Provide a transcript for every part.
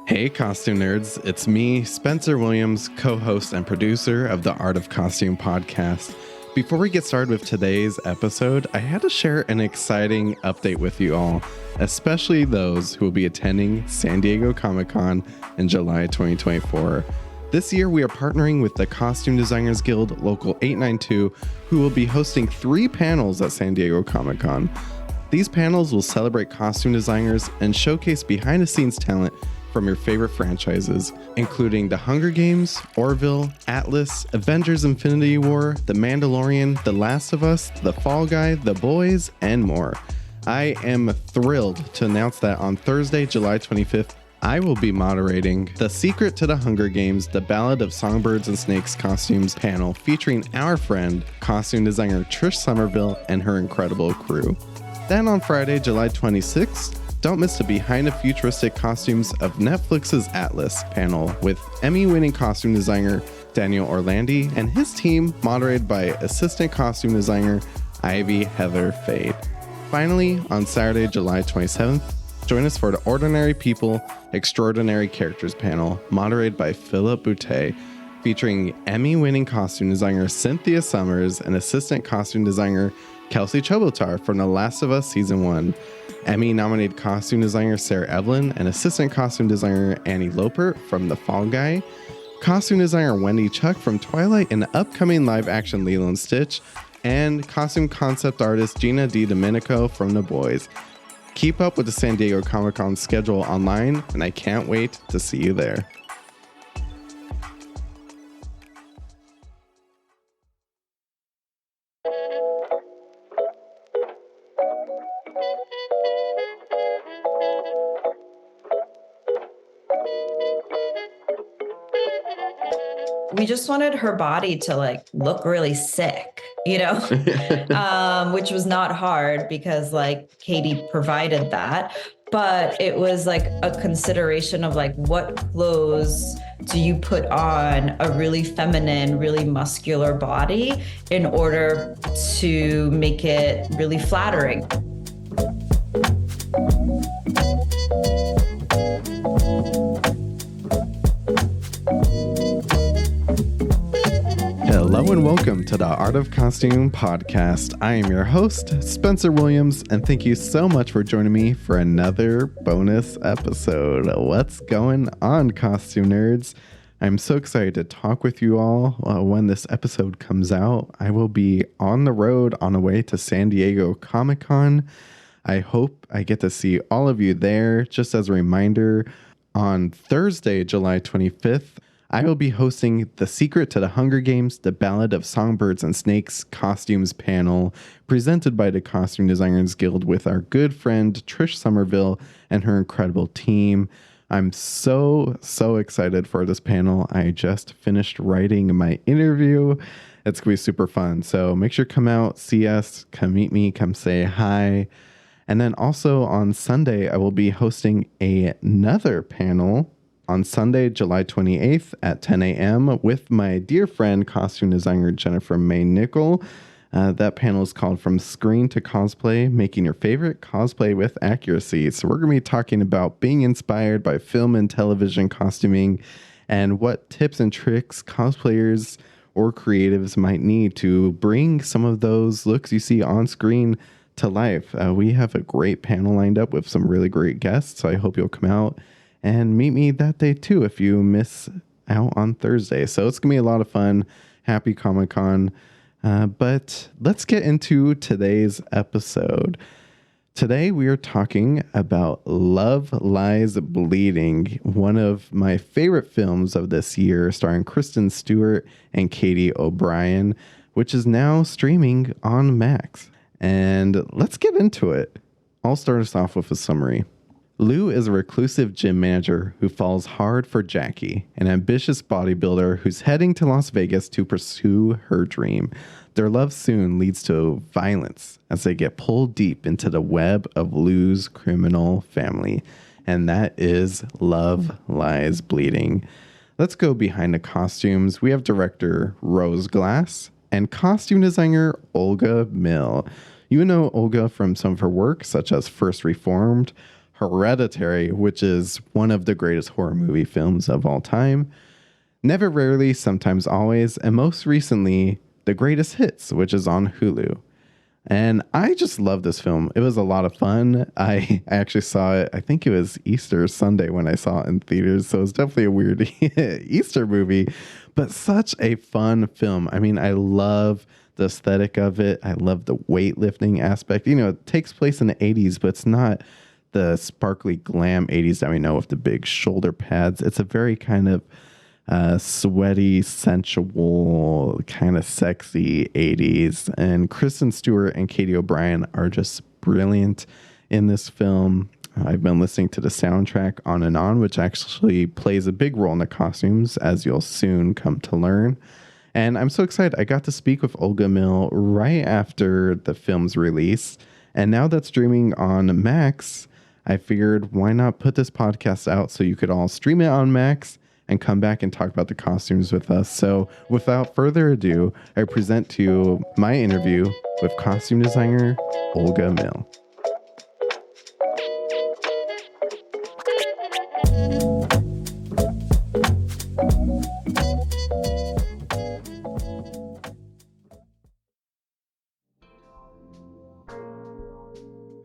Hey, costume nerds. It's me, Spencer Williams, co-host and producer of the Art of Costume podcast. Before we get started with today's episode, I had to share an exciting update with you all, especially those who will be attending San Diego Comic-Con in July 2024. This year, we are partnering with the Costume Designers Guild Local 892, who will be hosting 3 panels at San Diego Comic-Con. These panels will celebrate costume designers and showcase behind-the-scenes talent from your favorite franchises, including The Hunger Games, Orville, Atlas, Avengers Infinity War, The Mandalorian, The Last of Us, The Fall Guy, The Boys, and more. I am thrilled to announce that on Thursday, July 25th, I will be moderating The Secret to the Hunger Games, The Ballad of Songbirds and Snakes costumes panel featuring our friend, costume designer Trish Somerville and her incredible crew. Then on Friday, July 26th, don't miss the Behind the Futuristic Costumes of Netflix's Atlas panel with Emmy-winning costume designer Daniel Orlandi and his team, moderated by assistant costume designer Ivy Heather Fade. Finally, on Saturday, July 27th, join us for the Ordinary People, Extraordinary Characters panel, moderated by Philip Boutte, featuring Emmy-winning costume designer Cynthia Summers and assistant costume designer Kelsey Chobotar from The Last of Us Season 1. Emmy-nominated costume designer Sarah Evelyn and assistant costume designer Annie Loper from The Fall Guy, costume designer Wendy Chuck from Twilight and the upcoming live-action Lilo and Stitch, and costume concept artist Gina Di Domenico from The Boys. Keep up with the San Diego Comic-Con schedule online, and I can't wait to see you there. We just wanted her body to look really sick, which was not hard because Katy provided that. But it was a consideration of what clothes do you put on a really feminine, really muscular body in order to make it really flattering. Hello and welcome to the Art of Costume podcast. I am your host, Spencer Williams, and thank you so much for joining me for another bonus episode. What's going on, costume nerds? I'm so excited to talk with you all when this episode comes out. I will be on the road on the way to San Diego Comic-Con. I hope I get to see all of you there. Just as a reminder, on Thursday, July 25th, I will be hosting The Secret to the Hunger Games, The Ballad of Songbirds and Snakes costumes panel presented by the Costume Designers Guild with our good friend Trish Somerville and her incredible team. I'm so excited for this panel. I just finished writing my interview. It's going to be super fun. So make sure to come out, see us, come meet me, come say hi. And then also on Sunday, I will be hosting another panel on Sunday, July 28th at 10 a.m. with my dear friend, costume designer Jennifer May Nickel. That panel is called From Screen to Cosplay, Making Your Favorite Cosplay with Accuracy. So we're going to be talking about being inspired by film and television costuming and what tips and tricks cosplayers or creatives might need to bring some of those looks you see on screen to life. We have a great panel lined up with some really great guests, so I hope you'll come out and meet me that day too if you miss out on Thursday. So it's going to be a lot of fun. Happy Comic-Con. But let's get into today's episode. Today we are talking about Love Lies Bleeding, one of my favorite films of this year, starring Kristen, Stewart, and Katy O'Brien, which is now streaming on Max. And let's get into it. I'll start us off with a summary. Lou is a reclusive gym manager who falls hard for Jackie, an ambitious bodybuilder who's heading to Las Vegas to pursue her dream. Their love soon leads to violence as they get pulled deep into the web of Lou's criminal family. And that is Love Lies Bleeding. Let's go behind the costumes. We have director Rose Glass and costume designer Olga Mill. You know Olga from some of her work, such as First Reformed, Hereditary, which is one of the greatest horror movie films of all time, Never Rarely, Sometimes Always, and most recently, The Greatest Hits, which is on Hulu. And I just love this film. It was a lot of fun. I actually saw it, I think it was Easter Sunday when I saw it in theaters. So it's definitely a weird Easter movie, but such a fun film. I mean, I love the aesthetic of it. I love the weightlifting aspect. You know, it takes place in the 80s, but it's not the sparkly glam 80s that we know with the big shoulder pads. It's a very kind of sweaty, sensual, kind of sexy 80s. And Kristen Stewart and Katy O'Brien are just brilliant in this film. I've been listening to the soundtrack on and on, which actually plays a big role in the costumes, as you'll soon come to learn. And I'm so excited. I got to speak with Olga Mill right after the film's release. And now that's streaming on Max, I figured why not put this podcast out so you could all stream it on Max and come back and talk about the costumes with us. So without further ado, I present to you my interview with costume designer Olga Mill.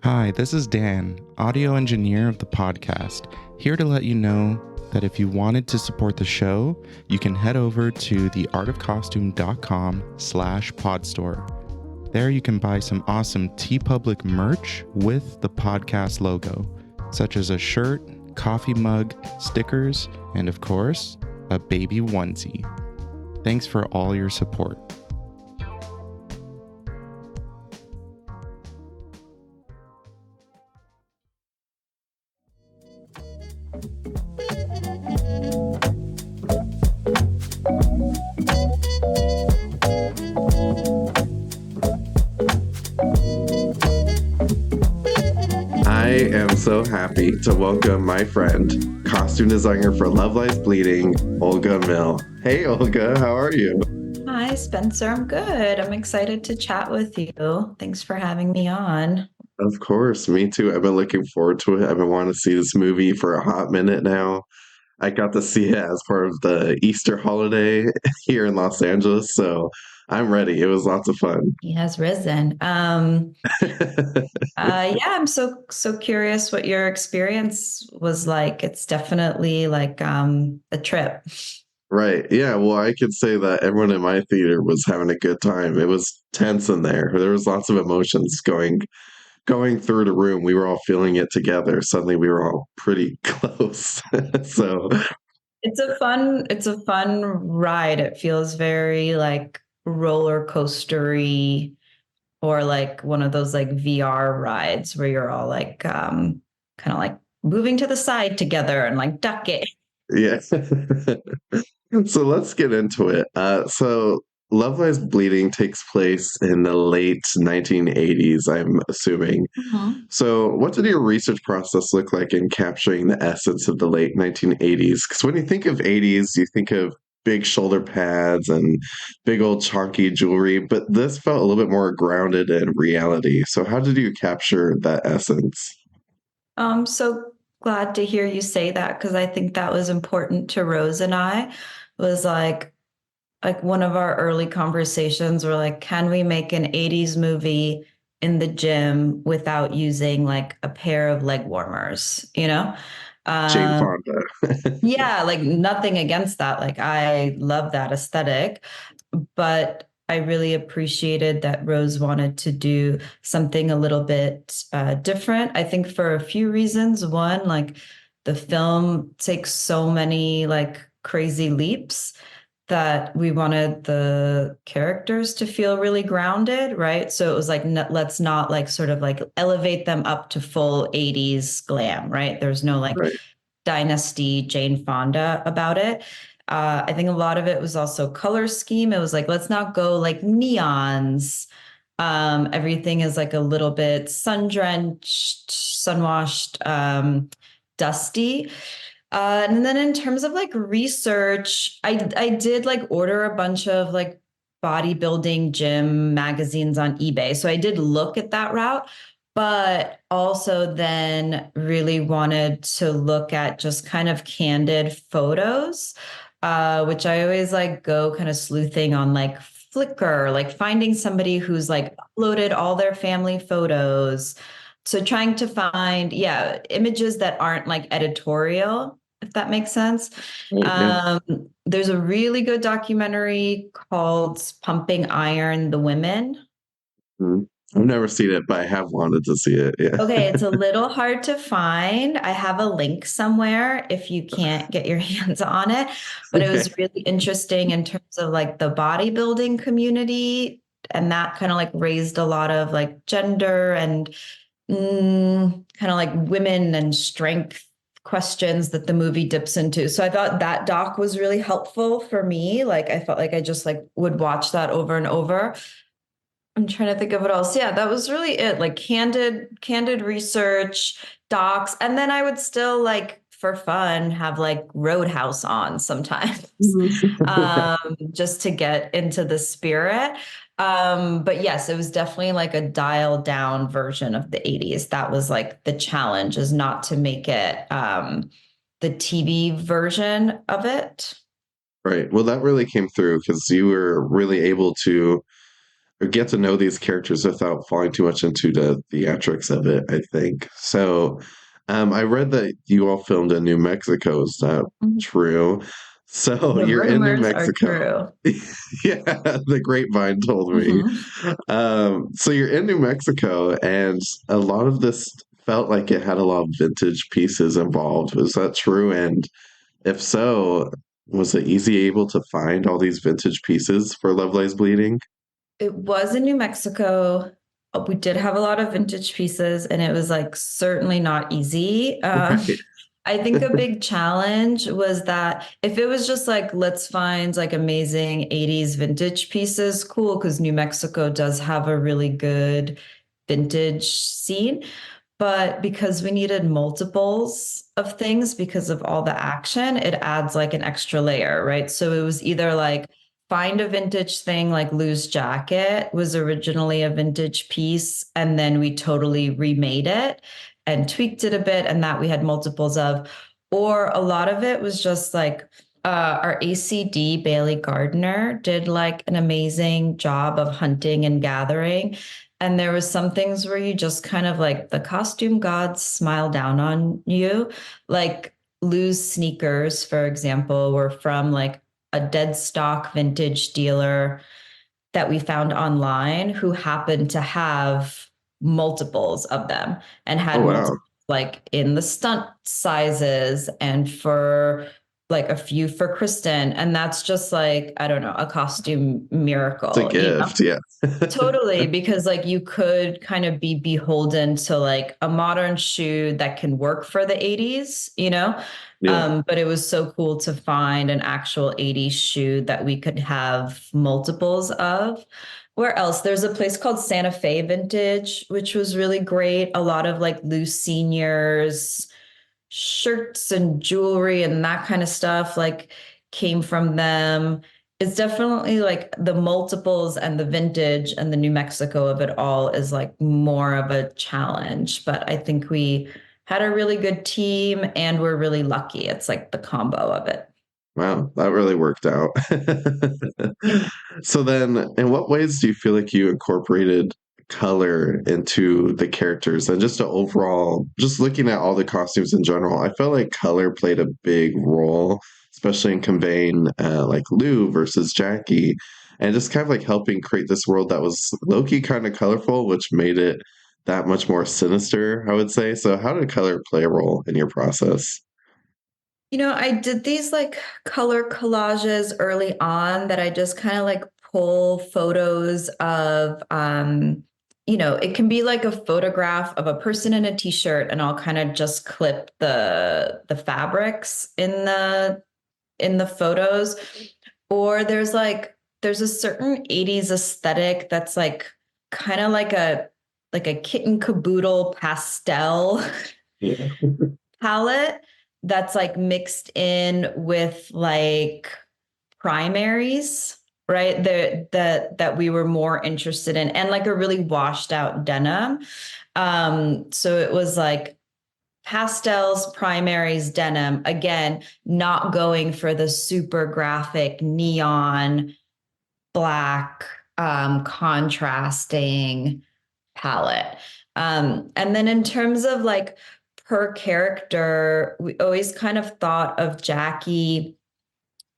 Hi, this is Dan, audio engineer of the podcast, here to let you know that if you wanted to support the show, you can head over to theartofcostume.com/podstore. There you can buy some awesome TeePublic merch with the podcast logo, such as a shirt, coffee mug, stickers, and of course, a baby onesie. Thanks for all your support. I am so happy to welcome my friend, costume designer for Love Lies Bleeding, Olga Mill. Hey, Olga, how are you? Hi, Spencer. I'm good. I'm excited to chat with you. Thanks for having me on. Of course, me too. I've been looking forward to it. I've been wanting to see this movie for a hot minute now. I got to see it as part of the Easter holiday here in Los Angeles, so I'm ready. It was lots of fun. He has risen. Yeah, I'm so curious what your experience was like. It's definitely like a trip. Right. Yeah. Well, I could say that everyone in my theater was having a good time. It was tense in there. There was lots of emotions going through the room. We were all feeling it together. Suddenly we were all pretty close. So It's a fun ride. It feels very like roller coastery or like one of those like VR rides where you're all like kind of like moving to the side together and like ducking. yeah. So let's get into it. So Love Lies Bleeding takes place in the late 1980s, I'm assuming. Mhm. So what did your research process look like in capturing the essence of the late 1980s? Because when you think of 80s, you think of big shoulder pads and big old chunky jewelry, but this felt a little bit more grounded in reality. So how did you capture that essence? So glad to hear you say that because I think that was important to Rose and I was like one of our early conversations were like, can we make an 80s movie in the gym without using like a pair of leg warmers, you know? Jane Um, Fonda. yeah, like nothing against that. Like I love that aesthetic, but I really appreciated that Rose wanted to do something a little bit different. I think for a few reasons. One, like the film takes so many like crazy leaps that we wanted the characters to feel really grounded, right? So it was like, let's not like sort of like elevate them up to full 80s glam, right? There's no like Right. dynasty Jane Fonda about it. I think a lot of it was also color scheme. It was like, let's not go like neons. Everything is like a little bit sun-drenched, sun-washed, dusty. And then in terms of like research, I did like order a bunch of like bodybuilding gym magazines on eBay. So I did look at that route, but also then really wanted to look at just kind of candid photos, which I always like go kind of sleuthing on like Flickr, like finding somebody who's like uploaded all their family photos. So trying to find, yeah, images that aren't like editorial, if that makes sense. Right, yeah. There's a really good documentary called Pumping Iron: The Women. Mhm. I've never seen it, but I have wanted to see it. Yeah. Okay, it's a little hard to find. I have a link somewhere if you can't get your hands on it, but it Okay. was really interesting in terms of like the bodybuilding community, and that kind of like raised a lot of like gender and kind of like women and strength questions that the movie dips into. So I thought that doc was really helpful for me. Like I felt like I just like would watch that over and over. I'm trying to think of what else. Yeah, that was really it. Like candid research, docs, and then I would still like for fun have like Roadhouse on sometimes, just to get into the spirit. But yes, it was definitely like a dialed down version of the 80s. That was like the challenge, is not to make it the TV version of it. Right. Well, that really came through because you were really able to get to know these characters without falling too much into the theatrics of it, I think. So, I read that you all filmed in New Mexico. Is that Mhm. true? So The you're in New rumors are Mexico. true. Yeah, the grapevine told me. Mhm. So you're in New Mexico, and a lot of this felt like it had a lot of vintage pieces involved. Was that true? And if so, was it easy able to find all these vintage pieces for Love Lies Bleeding? It was in New Mexico. We did have a lot of vintage pieces, and it was like certainly not easy. Right. I think a big challenge was that if it was just like, let's find like amazing 80s vintage pieces, cool, because New Mexico does have a really good vintage scene. But because we needed multiples of things because of all the action, it adds like an extra layer, right? So it was either like find a vintage thing, like Lou's jacket was originally a vintage piece, and then we totally remade it and tweaked it a bit, and that we had multiples of. Or a lot of it was just like our ACD Bailey Gardner did like an amazing job of hunting and gathering. And there was some things where you just kind of like the costume gods smile down on you. Like Lou's sneakers, for example, were from like a dead stock vintage dealer that we found online who happened to have multiples of them and Oh, had wow. multiple like in the stunt sizes and for like a few for Kristen. And that's just like, I don't know, a costume It's a miracle, you know? gift. Yeah. Totally, because like you could kind of be beholden to like a modern shoe that can work for the 80s, you know? Yeah. But it was so cool to find an actual 80s shoe that we could have multiples of. Where else? There's a place called Santa Fe Vintage, which was really great. A lot of like loose seniors, shirts and jewelry and that kind of stuff like came from them. It's definitely like the multiples and the vintage and the New Mexico of it all is like more of a challenge. But I think we had a really good team and we're really lucky. It's like the combo of it. Wow, that really worked out. Yeah. So then, in what ways do you feel like you incorporated color into the characters and just the overall, just looking at all the costumes in general, I felt like color played a big role, especially in conveying like Lou versus Jackie, and just kind of like helping create this world that was low-key kind of colorful, which made it that much more sinister, I would say. So how did color play a role in your process? You know, I did these like color collages early on that I just kind of like pull photos of it can be like a photograph of a person in a t-shirt and I'll kind of just clip the fabrics in the photos. Or there's a certain 80s aesthetic that's like kind of like a kitten caboodle pastel Yeah. palette that's like mixed in with like primaries. right? That we were more interested in, and like a really washed out denim. So it was like pastels, primaries, denim. Again, not going for the super graphic neon black contrasting palette. And then in terms of like per character, we always kind of thought of Jackie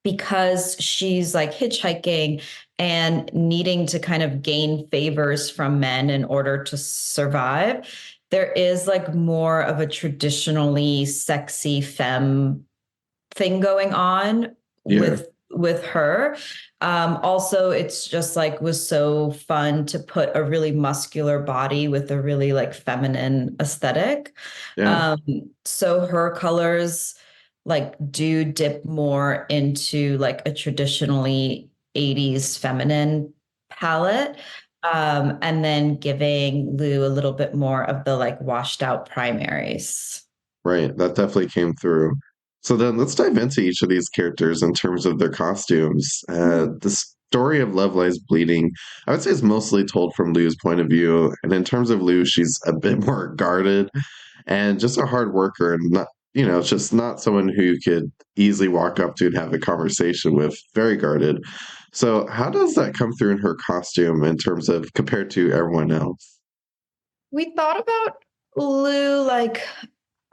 because she's like hitchhiking and needing to kind of gain favors from men in order to survive. There is like more of a traditionally sexy femme thing going on Yeah. with her. Also, it's just like was so fun to put a really muscular body with a really like feminine aesthetic. Yeah. So her colors like do dip more into like a traditionally 80s feminine palette. And then giving Lou a little bit more of the like washed out primaries. Right. That definitely came through. So then let's dive into each of these characters in terms of their costumes. The story of Love Lies Bleeding, I would say, is mostly told from Lou's point of view. And in terms of Lou, she's a bit more guarded and just a hard worker and not, just not someone who you could easily walk up to and have a conversation with, very guarded. So how does that come through in her costume in terms of compared to everyone else? We thought about Lou like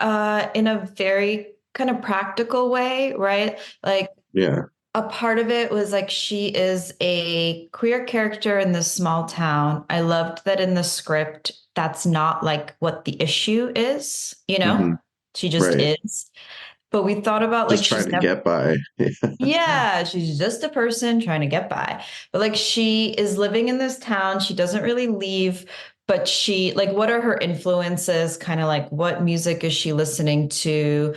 in a very kind of practical way, right? Like Yeah. a part of it was like she is a queer character in this small town. I loved that in the script, that's not like what the issue is, you know? Hmm. She just Right. is. But we thought about like Just trying she's to never, get by. yeah, she's just a person trying to get by. But like she is living in this town. She doesn't really leave, but she like what are her influences? Kind of like what music is she listening to?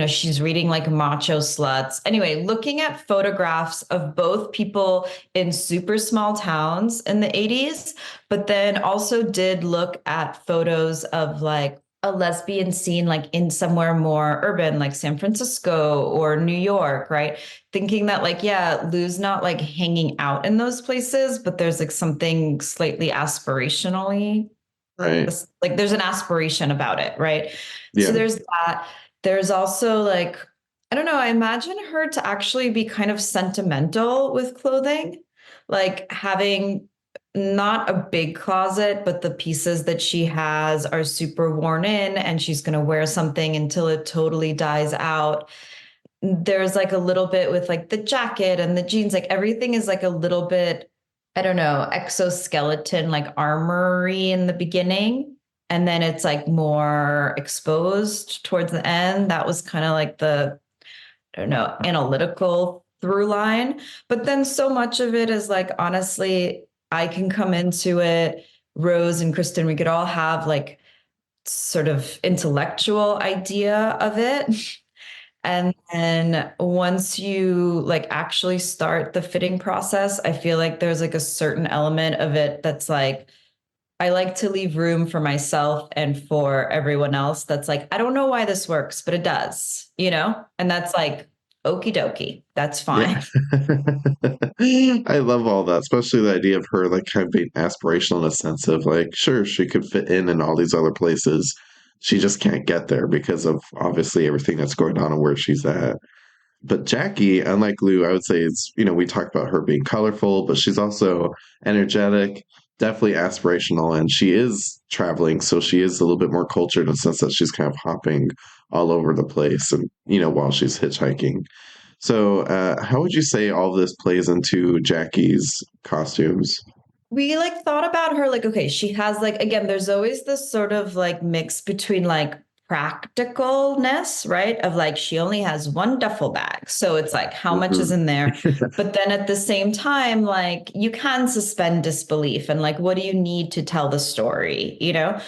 She's reading like Macho Sluts. Anyway, looking at photographs of both people in super small towns in the 80s, but then also did look at photos of like a lesbian scene, like in somewhere more urban, like San Francisco or New York, right? Thinking that, like, yeah, Lou's not like hanging out in those places, but there's like something slightly aspirationally Right. like there's an aspiration about it, right? So Yeah. there's that. There's also like, I don't know, I imagine her to actually be kind of sentimental with clothing, like having not a big closet, but the pieces that she has are super worn in and she's going to wear something until it totally dies out. There's like a little bit with like the jacket and the jeans, like everything is like a little bit, I don't know, exoskeleton, like armory in the beginning. And then it's like more exposed towards the end. That was kind of like the, I don't know, analytical through line. But then so much of it is like, honestly, I can come into it, Rose and Kristen, we could all have like sort of intellectual idea of it. And then once you like actually start the fitting process, I feel like there's like a certain element of it that's like, I like to leave room for myself and for everyone else. That's like, I don't know why this works, but it does, you know? And that's like, okie dokie, that's Yeah. fine. I love all that, especially the idea of her like kind of being aspirational in a sense of like, sure, she could fit in all these other places. She just can't get there because of obviously everything that's going on and where she's at. But Jackie, unlike Lou, I would say it's, we talked about her being colorful, but she's also energetic, definitely aspirational, and she is traveling. So she is a little bit more cultured in the sense that she's kind of hopping all over the place and, while she's hitchhiking. So, how would you say all this plays into Jackie's costumes? We like thought about her like, okay, she has like, again, there's always this sort of like mix between like practicalness, right? Of like, she only has one duffel bag. So it's like, how much is Mhm. in there? But then at the same time, like, you can suspend disbelief and like, what do you need to tell the story, you know?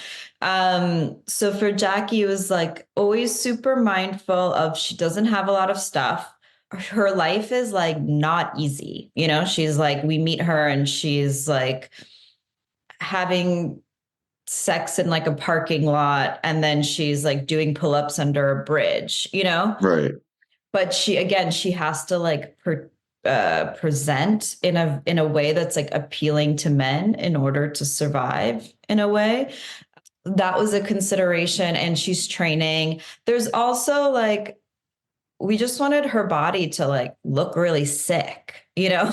So for Jackie, it was like always super mindful of she doesn't have a lot of stuff. Her life is like not easy, you know? She's like, we meet her and she's like having sex in like a parking lot and then she's like doing pull-ups under a bridge, you know? Right. But she again, she has to like present in a way that's like appealing to men in order to survive in a way. That was a consideration, and she's training. There's also like we just wanted her body to like look really sick, Yeah.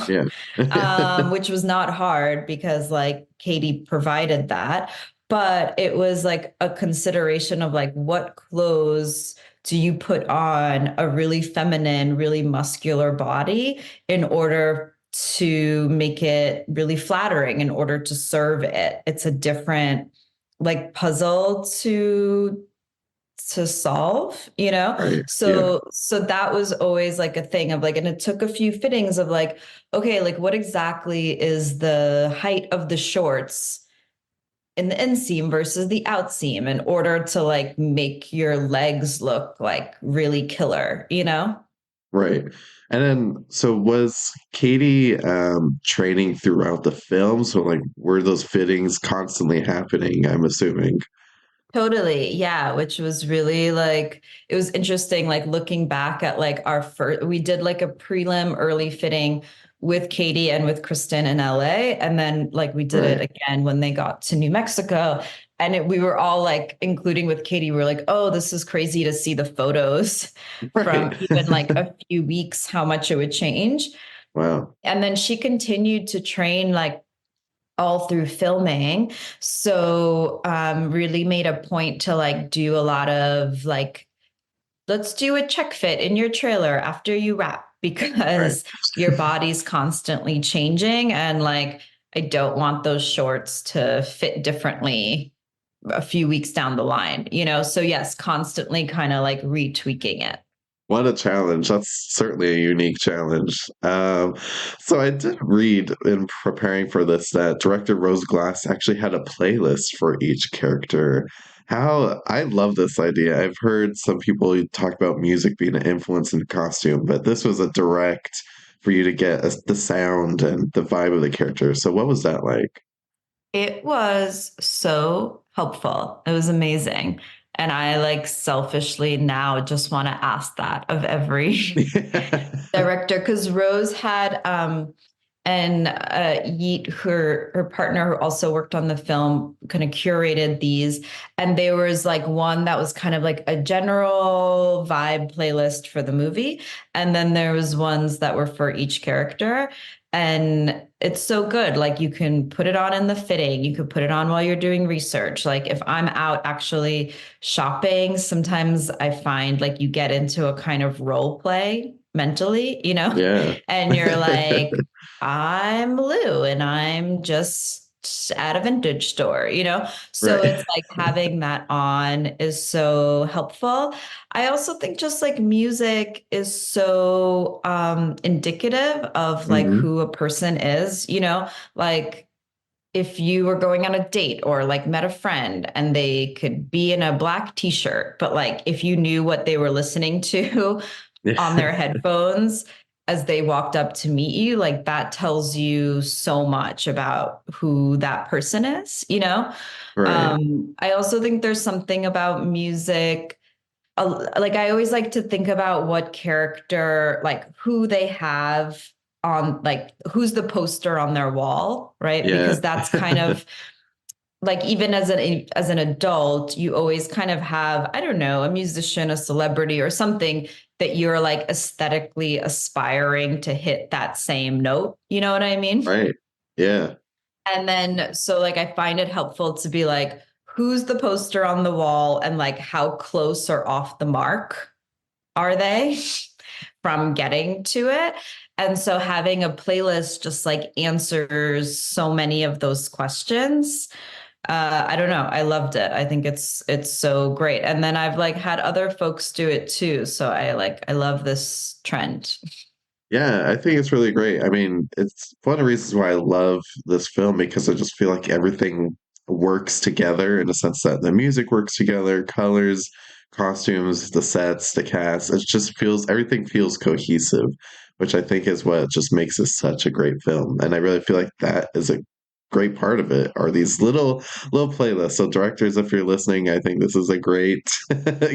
which was not hard because like Katy provided that. But it was like a consideration of like what clothes do you put on a really feminine, really muscular body in order to make it really flattering, in order to serve it. It's a different like puzzle to solve, Right. Yeah. so that was always like a thing of like, and it took a few fittings of like, okay, like what exactly is the height of the shorts in the inseam versus the outseam in order to like make your legs look like really killer. Right. And then, so was Katie training throughout the film? So, like, were those fittings constantly happening? I'm assuming. Totally. Yeah. Which was really like, it was interesting, like looking back at like our first, we did like a prelim early fitting with Katy and with Kristen in LA. And then like we did it Right. again when they got to New Mexico. And we were all like, including with Katy, we were like, oh, this is crazy to see the photos Right. from even like a few weeks, how much it would change. Wow. And then she continued to train like all through filming. So really made a point to like do a lot of like, let's do a check fit in your trailer after you wrap Right. because your body's constantly changing. And like, I don't want those shorts to fit differently a few weeks down the line. So yes, constantly kind of like retweaking it. What a challenge. That's certainly a unique challenge. So I did read in preparing for this that director Rose Glass actually had a playlist for each character. How I love this idea. I've heard some people talk about music being an influence in costume, but this was a direct for you to get the sound and the vibe of the character. So what was that like? It was so helpful. It was amazing. And I like selfishly now just want to ask that of every director because Rose had and Yeet, her partner who also worked on the film, kind of curated these. And there was like one that was kind of like a general vibe playlist for the movie. And then there was ones that were for each character. And it's so good. Like you can put it on in the fitting, you could put it on while you're doing research. Like if I'm out actually shopping, sometimes I find like you get into a kind of role play mentally, Yeah. and you're like, I'm Lou and I'm just at a vintage store. So Right. it's like having that on is so helpful. I also think just like music is so indicative of like Hmm. who a person is, like if you were going on a date or like met a friend and they could be in a black t-shirt, but like if you knew what they were listening to on their headphones as they walked up to meet you, like that tells you so much about who that person is. Right. I also think there's something about music. Like I always like to think about what character, like who they have on, like who's the poster on their wall, right? Yeah. Because that's kind of like even as an adult, you always kind of have, I don't know, a musician, a celebrity, or something that you're like aesthetically aspiring to hit that same note. You know what I mean? Right. Yeah. And then so like I find it helpful to be like, who's the poster on the wall and like how close or off the mark are they from getting to it? And so having a playlist just like answers so many of those questions. I don't know. I loved it. I think it's so great. And then I've like had other folks do it too. So I love this trend. Yeah, I think it's really great. I mean, it's one of the reasons why I love this film because I just feel like everything works together in a sense that the music works together, colors, costumes, the sets, the cast. It just feels everything feels cohesive, which I think is what just makes this such a great film. And I really feel like that is a great part of it are these little playlists. So directors, if you're listening, I think this is a great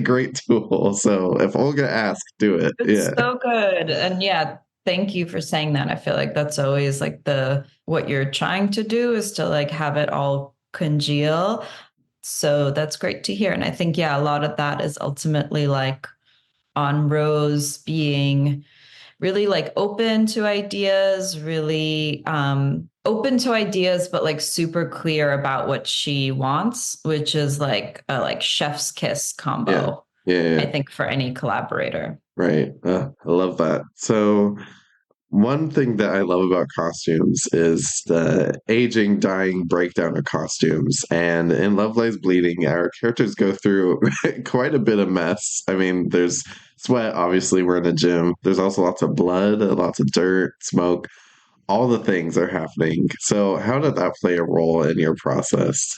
great tool. So if Olga asked, do it. It's Yeah. so good. And yeah, Thank you for saying that. I feel like that's always like what you're trying to do is to like have it all congeal. So that's great to hear. And I think, yeah, a lot of that is ultimately like on Rose being really like open to ideas, really open to ideas, but like super clear about what she wants, which is like a like chef's kiss combo. Yeah. I think for any collaborator. Right. I love that. So one thing that I love about costumes is the aging, dying breakdown of costumes. And in Love Lies Bleeding, our characters go through quite a bit of mess. I mean, there's sweat, obviously, we're in a gym. There's also lots of blood, lots of dirt, smoke. All the things are happening. So, how did that play a role in your process?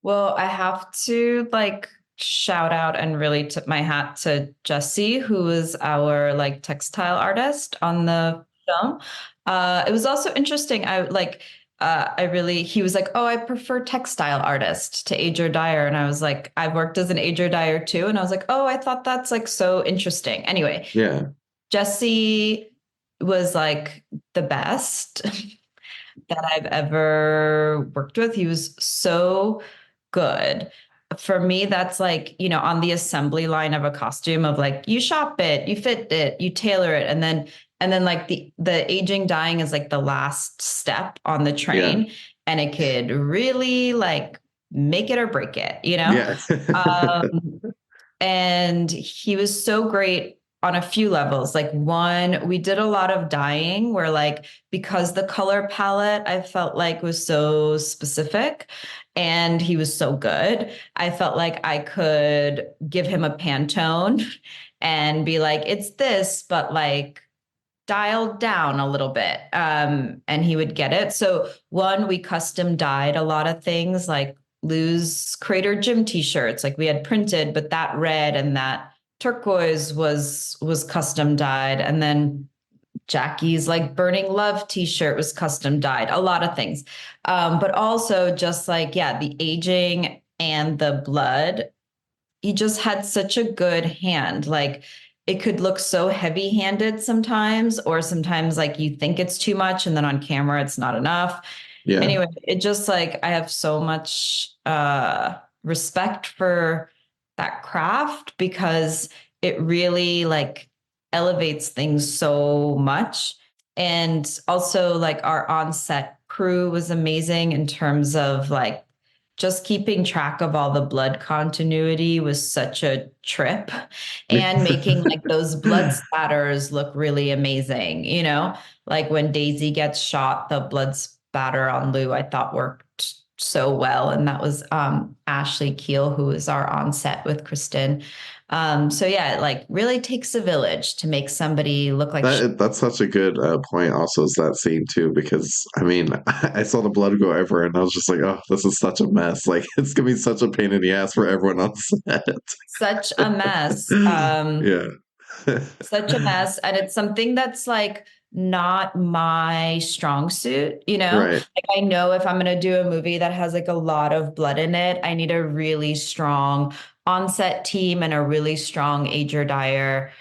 Well, I have to like shout out and really tip my hat to Jesse, who is our like textile artist on the film. It was also interesting. He was like, oh, I prefer textile artist to ager dyer. And I was like, I've worked as an ager dyer too. And I was like, oh, I thought that's like so interesting. Anyway, Yeah. Jesse was like the best that I've ever worked with. He was so good. For me, that's like, on the assembly line of a costume of like you shop it, you fit it, you tailor it, and then like the aging dying is like the last step on the train, and it could really like make it or break it, Yeah. and he was so great on a few levels. Like one, we did a lot of dyeing where like, because the color palette I felt like was so specific and he was so good, I felt like I could give him a Pantone and be like, it's this, but like dialed down a little bit. And he would get it. So one, we custom dyed a lot of things like Lou's Crater Gym t-shirts. Like we had printed, but that red and that turquoise was custom dyed. And then Jackie's like Burning Love t-shirt was custom dyed, a lot of things. But also just like, yeah, the aging and the blood, he just had such a good hand. Like it could look so heavy handed sometimes, or sometimes like you think it's too much and then on camera it's not enough. Yeah. Anyway, it just like, I have so much respect for that craft because it really like elevates things so much. And also like our on-set crew was amazing in terms of like just keeping track of all the blood continuity was such a trip, and making like those blood spatters look really amazing, like when Daisy gets shot, the blood spatter on Lou I thought worked so well. And that was Ashley Keel, who was our on set with Kristen. So yeah, it like really takes a village to make somebody look like that's such a good point. Also, is that scene too? Because I mean, I saw the blood go everywhere, and I was just like, "Oh, this is such a mess! Like, it's gonna be such a pain in the ass for everyone on set." such a mess. Yeah. Such a mess, and it's something that's like not my strong suit, Right. like I know if I'm going to do a movie that has like a lot of blood in it, I need a really strong on-set team and a really strong ager dyer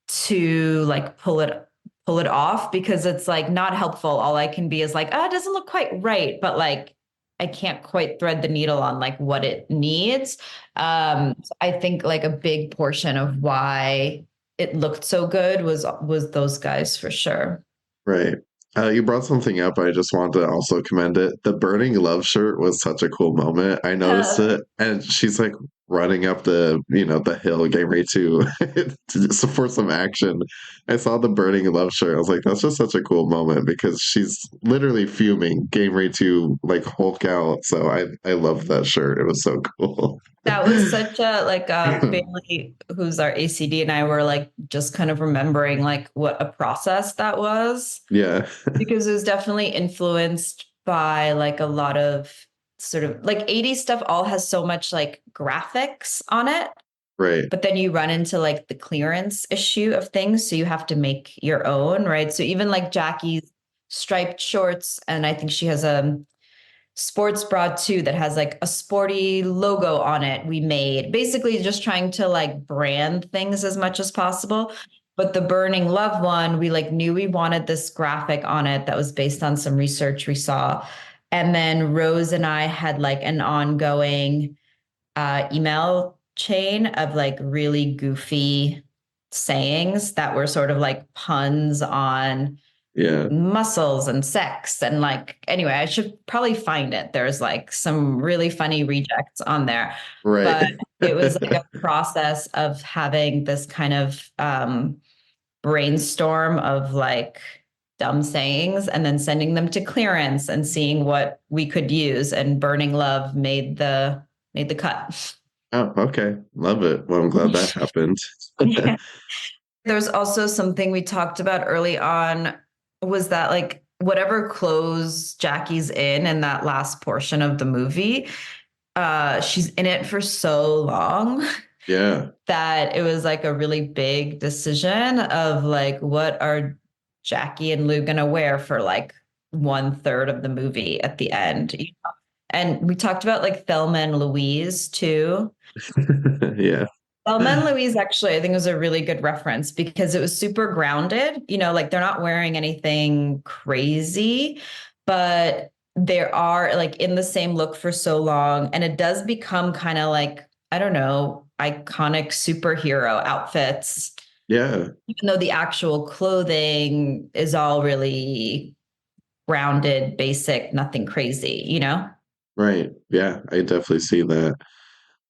to like pull it off, because it's like not helpful. All I can be is like, oh, it doesn't look quite right, but like I can't quite thread the needle on like what it needs. So I think like a big portion of why it looked so good was those guys for sure. Right. You brought something up. I just wanted to also commend it. The burning love shirt was such a cool moment. I noticed it, and she's like running up the hill, getting ready to, for some action. I saw the burning love shirt. I was like, that's just such a cool moment because she's literally fuming, getting ready to like Hulk out. So I love that shirt. It was so cool. That was such a like Bailey, who's our ACD, and I were like just kind of remembering like what a process that was. Yeah. Because it was definitely influenced by like a lot of sort of like 80s stuff all has so much like graphics on it. Right. But then you run into like the clearance issue of things. So you have to make your own, right? So even like Jackie's striped shorts, and I think she has a sports bra too that has like a sporty logo on it, we made basically just trying to like brand things as much as possible. But the Burning Love one, we like knew we wanted this graphic on it that was based on some research we saw. And then Rose and I had like an ongoing email chain of like really goofy sayings that were sort of like puns on Yeah. muscles and sex. And like, anyway, I should probably find it. There's like some really funny rejects on there. Right. But it was like a process of having this kind of brainstorm of like dumb sayings and then sending them to clearance and seeing what we could use. And Burning Love made the cut. Oh, okay. Love it. Well, I'm glad that happened. Yeah. There's also something we talked about early on was that like whatever clothes Jackie's in that last portion of the movie, she's in it for so long. Yeah. That it was like a really big decision of like, what are Jackie and Lou gonna wear for like 1/3 of the movie at the end? You know? And we talked about like Thelma and Louise too. Yeah. Thelma and Louise actually, I think, was a really good reference because it was super grounded. You know, like they're not wearing anything crazy, but they are like in the same look for so long. And it does become kind of like, I don't know, iconic superhero outfits. Yeah. Even though the actual clothing is all really grounded, basic, nothing crazy, you know? Right. Yeah, I definitely see that.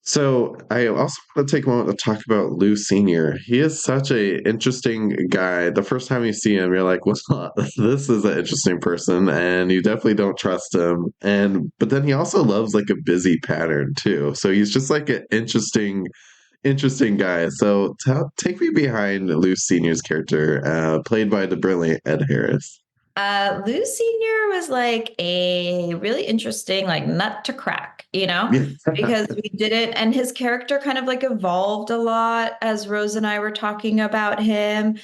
So I also want to take a moment to talk about Lou Sr. He is such a interesting guy. The first time you see him, you're like, well, this is an interesting person, and you definitely don't trust him. But then he also loves like a busy pattern too. So he's just like an interesting guy. So take me behind Lou Sr.'s character, played by the brilliant Ed Harris. Lou Sr. was like a really interesting like nut to crack, you know, because we did it and his character kind of like evolved a lot as Rose and I were talking about him.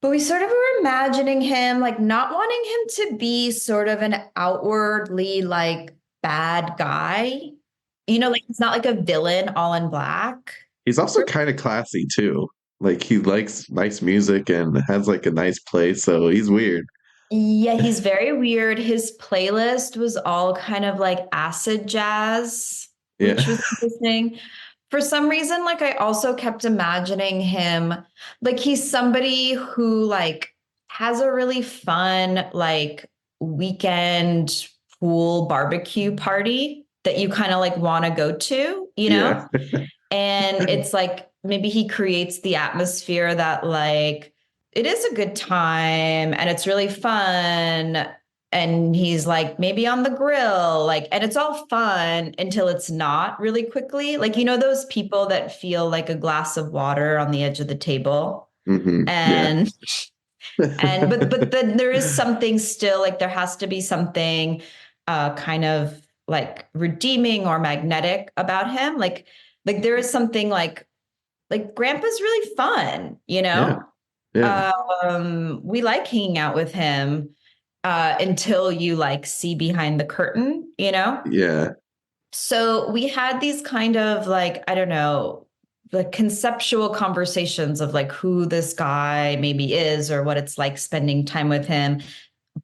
But we sort of were imagining him like not wanting him to be sort of an outwardly like bad guy. You know, like he's not like a villain all in black. He's also kind of classy too. Like he likes nice music and has like a nice place, so he's weird. Yeah, he's very weird. His playlist was all kind of like acid jazz, Yeah. which was interesting. For some reason, like I also kept imagining him like he's somebody who like has a really fun like weekend pool barbecue party that you kind of like want to go to, you know? Yeah. And it's like maybe he creates the atmosphere that like it is a good time and it's really fun. And he's like maybe on the grill, like, and it's all fun until it's not really quickly. Like, you know, those people that feel like a glass of water on the edge of the table. Yeah. And but then there is something still like there has to be something kind of like redeeming or magnetic about him. Like there is something like grandpa's really fun, you Yeah. know? Yeah. We like hanging out with him until you like see behind the curtain, you know? Yeah. So we had these kind of like, I don't know, like conceptual conversations of like who this guy maybe is or what it's like spending time with him.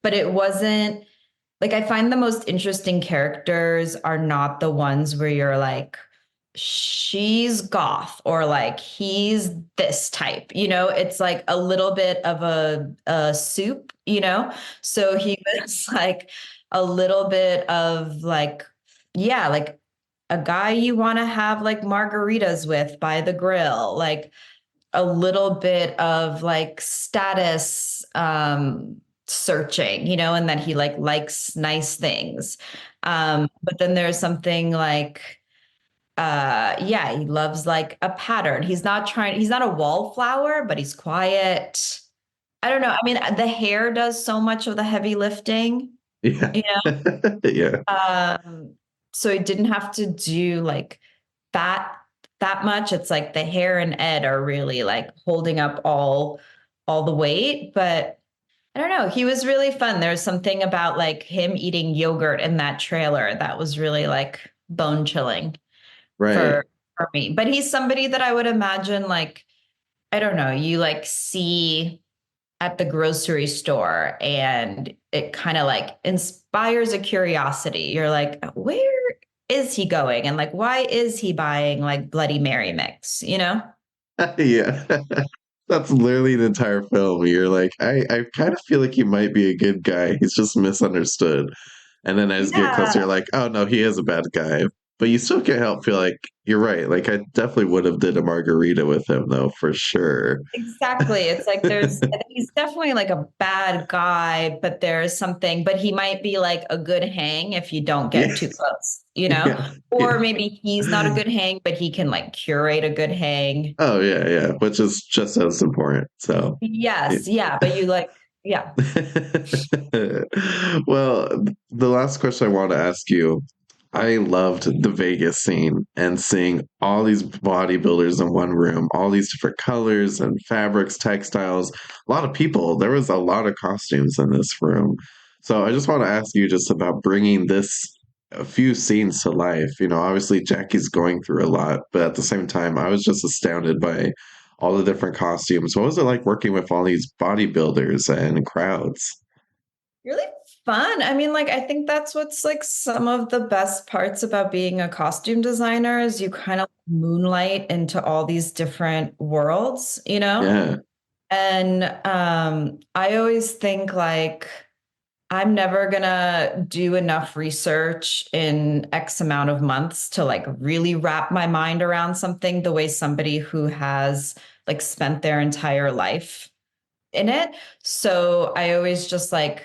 But it wasn't like I find the most interesting characters are not the ones where you're like, she's goth or like he's this type, you know, it's like a little bit of a soup, you know? So he was like a little bit of like, yeah, like a guy you want to have like margaritas with by the grill, like a little bit of like status searching, you know, and that he like likes nice things. But then there's something like yeah, he loves like a pattern. He's not a wallflower, but he's quiet. I don't know. I mean, the hair does so much of the heavy lifting, Yeah. you know? Yeah. So he didn't have to do like that that much. It's like the hair and Ed are really like holding up all the weight, but I don't know. He was really fun. There's something about like him eating yogurt in that trailer that was really like bone chilling Right. for me. But he's somebody that I would imagine like I don't know, you like see at the grocery store and it kind of like inspires a curiosity. You're like, where is he going? And like, why is he buying like Bloody Mary mix, you know? Yeah. That's literally the entire film. You're like, I kind of feel like he might be a good guy. He's just misunderstood. And then as you get closer, Yeah, you're like, oh no, he is a bad guy. But you still can't help feel like you're right. Like I definitely would have did a margarita with him though, for sure. exactly. It's like he's definitely like a bad guy, but there's something, but he might be like a good hang if you don't get Yeah. too close, you know? Yeah. Or Yeah. maybe he's not a good hang, but he can like curate a good hang. Oh yeah, yeah. Which is just as important. So yeah. Yes, yeah, but you like, yeah. Well, the last question I want to ask you, I loved the Vegas scene and seeing all these bodybuilders in one room, all these different colors and fabrics, textiles, a lot of people. There was a lot of costumes in this room. So I just want to ask you just about bringing a few scenes to life. Obviously Jackie's going through a lot, but at the same time, I was just astounded by all the different costumes. What was it like working with all these bodybuilders and crowds? Really fun. I mean, like, I think that's what's like some of the best parts about being a costume designer is you kind of moonlight into all these different worlds, you know? Yeah, And I always think like I'm never gonna do enough research in X amount of months to like really wrap my mind around something the way somebody who has like spent their entire life in it. So I always just like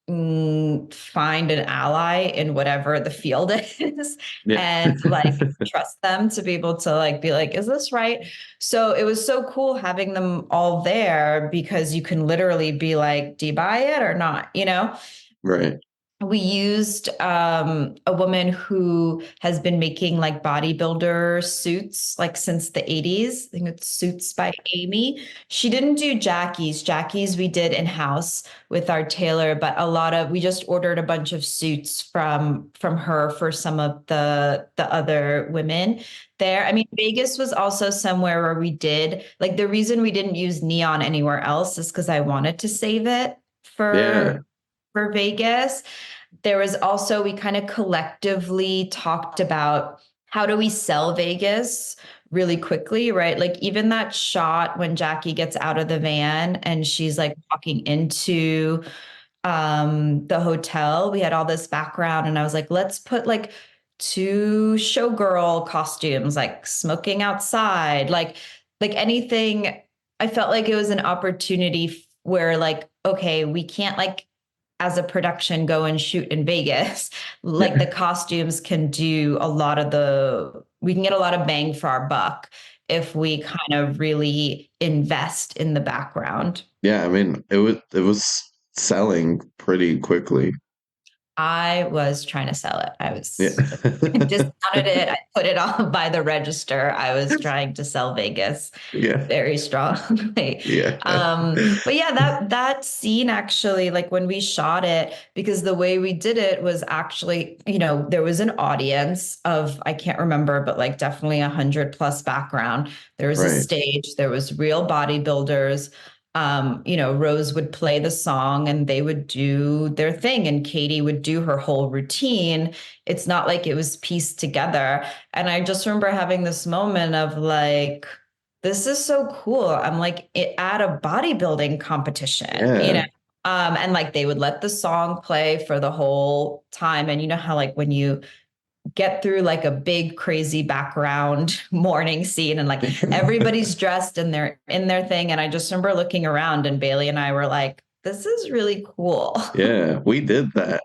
find an ally in whatever the field is yeah, and like trust them to be able to like be like, is this right? So it was so cool having them all there because you can literally be like, do you buy it or not? You know? right. We used a woman who has been making like bodybuilder suits like since the 80s. I think it's Suits by Amy. She didn't do Jackie's. Jackie's we did in-house with our tailor, but we just ordered a bunch of suits from her for some of the other women there. I mean, Vegas was also somewhere where we did like the reason we didn't use neon anywhere else is because I wanted to save it Yeah, for Vegas. There was also, we kind of collectively talked about how do we sell Vegas really quickly, right? Like even that shot when Jackie gets out of the van and she's like walking into the hotel, we had all this background and I was like, let's put like two showgirl costumes, like smoking outside, like anything. I felt like it was an opportunity where like, okay, we can't like as a production go and shoot in Vegas. Like the yeah, costumes can do we can get a lot of bang for our buck if we kind of really invest in the background. yeah. I mean, it was selling pretty quickly. I was trying to sell it. I Yeah, was discounted it. I put it on by the register. I was trying to sell Vegas yeah, very strongly. yeah, But yeah, that scene actually, like when we shot it, because the way we did it was actually, there was an audience of I can't remember, but like definitely 100 plus background. There was a right. stage. There was real bodybuilders. Rose would play the song and they would do their thing, and Katy would do her whole routine. It's not like it was pieced together. And I just remember having this moment of like, this is so cool. I'm like at a bodybuilding competition, Yeah, and like they would let the song play for the whole time. And you know how like when you get through like a big crazy background morning scene and like everybody's dressed and they're in their thing. And I just remember looking around and Bailey and I were like, this is really cool. yeah. We did that.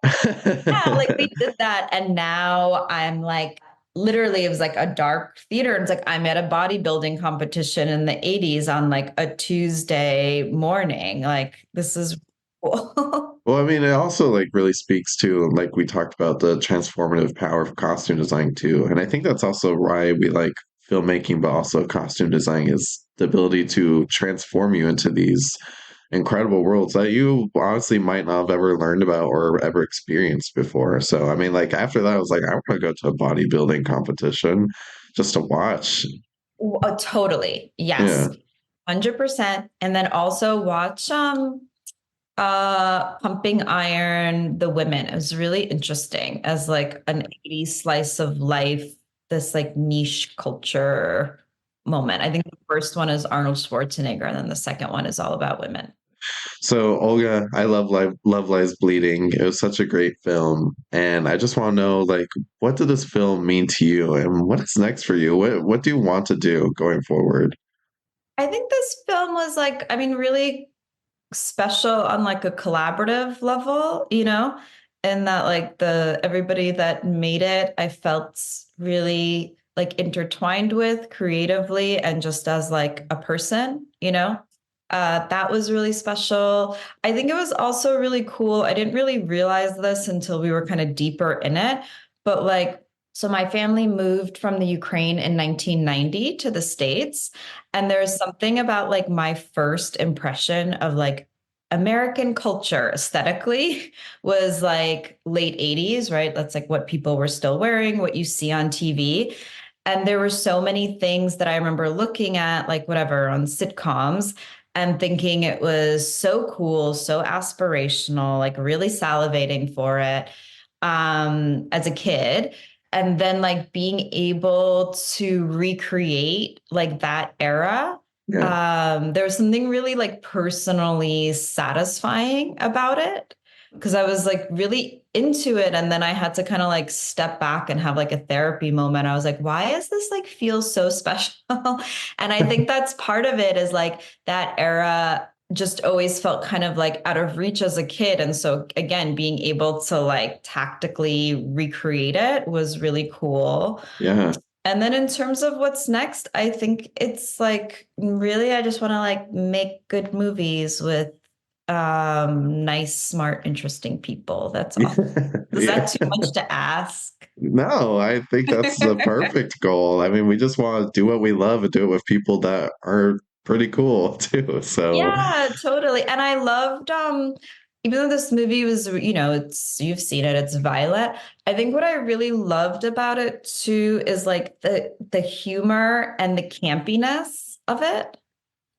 Yeah, like we did that. And now I'm like, literally, it was like a dark theater. It's like I'm at a bodybuilding competition in the 80s on like a Tuesday morning. Like, this is cool. Well, I mean, it also like really speaks to like we talked about the transformative power of costume design too. And I think that's also why we like filmmaking, but also costume design is the ability to transform you into these incredible worlds that you honestly might not have ever learned about or ever experienced before. So, I mean, like after that, I was like, I want to go to a bodybuilding competition just to watch. Oh, totally. Yes. Yeah. 100%. And then also watch Pumping Iron, The Women. It was really interesting as like an 80s slice of life, this like niche culture moment. I think the first one is Arnold Schwarzenegger, and then the second one is all about women. So Olga, I love Love Lies Bleeding. It was such a great film, and I just want to know, like, what did this film mean to you, and what is next for you? What do you want to do going forward? I think this film was like, I mean, really special on like a collaborative level, and that like the everybody that made it, I felt really like intertwined with creatively and just as like a person. That was really special. I think it was also really cool. I didn't really realize this until we were kind of deeper in it, but like, so my family moved from the Ukraine in 1990 to the States. And there's something about like my first impression of like American culture aesthetically was like late 80s, right? That's like what people were still wearing, what you see on TV. And there were so many things that I remember looking at, like whatever, on sitcoms and thinking it was so cool, so aspirational, like really salivating for it as a kid. And then like being able to recreate like that era, there was something really like personally satisfying about it because I was like really into it. And then I had to kind of like step back and have like a therapy moment. I was like, why is this like feel so special? And I think that's part of it is like that era just always felt kind of like out of reach as a kid. And so again, being able to like tactically recreate it was really cool. Yeah. And then in terms of what's next, I think it's like really I just want to like make good movies with nice, smart, interesting people. That's all. Is that too much to ask? No, I think that's the perfect goal. I mean, we just want to do what we love and do it with people that are pretty cool too. So Yeah, totally. And I loved even though this movie was, it's you've seen it, it's Violet. I think what I really loved about it too is like the humor and the campiness of it.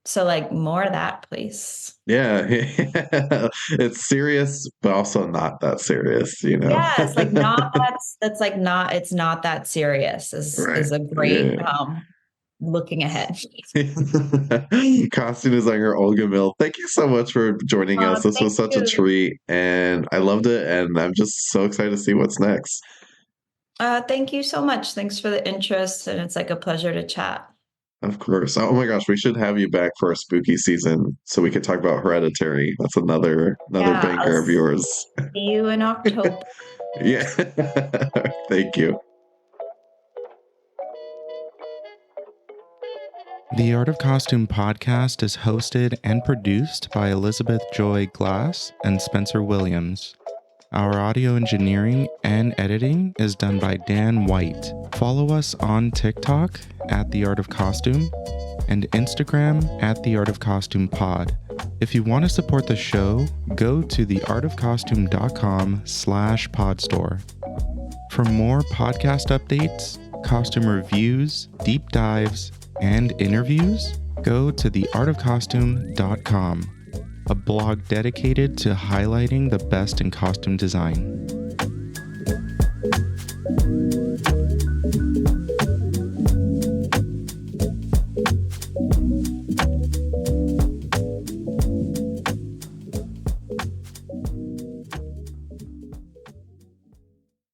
So like more of that, please. yeah, it's serious, but also not that serious, Yes, like not that's like not it's not that serious Right. is a great Yeah. looking ahead. Costume designer Olga Mill, thank you so much for joining us. This Thank was such a you. treat, and I loved it, and I'm just so excited to see what's next. Thank you so much. Thanks for the interest, and it's like a pleasure to chat. Of course. Oh my gosh, we should have you back for a spooky season so we could talk about Hereditary. That's another Yeah, I'll banger of yours. see you in October. Yeah. Thank you. The Art of Costume podcast is hosted and produced by Elizabeth Joy Glass and Spencer Williams. Our audio engineering and editing is done by Dan White. Follow us on TikTok at The Art of Costume and Instagram at The Art of Costume Pod. If you want to support the show, go to theartofcostume.com/podstore. For more podcast updates, costume reviews, deep dives, and interviews, go to theartofcostume.com, a blog dedicated to highlighting the best in costume design.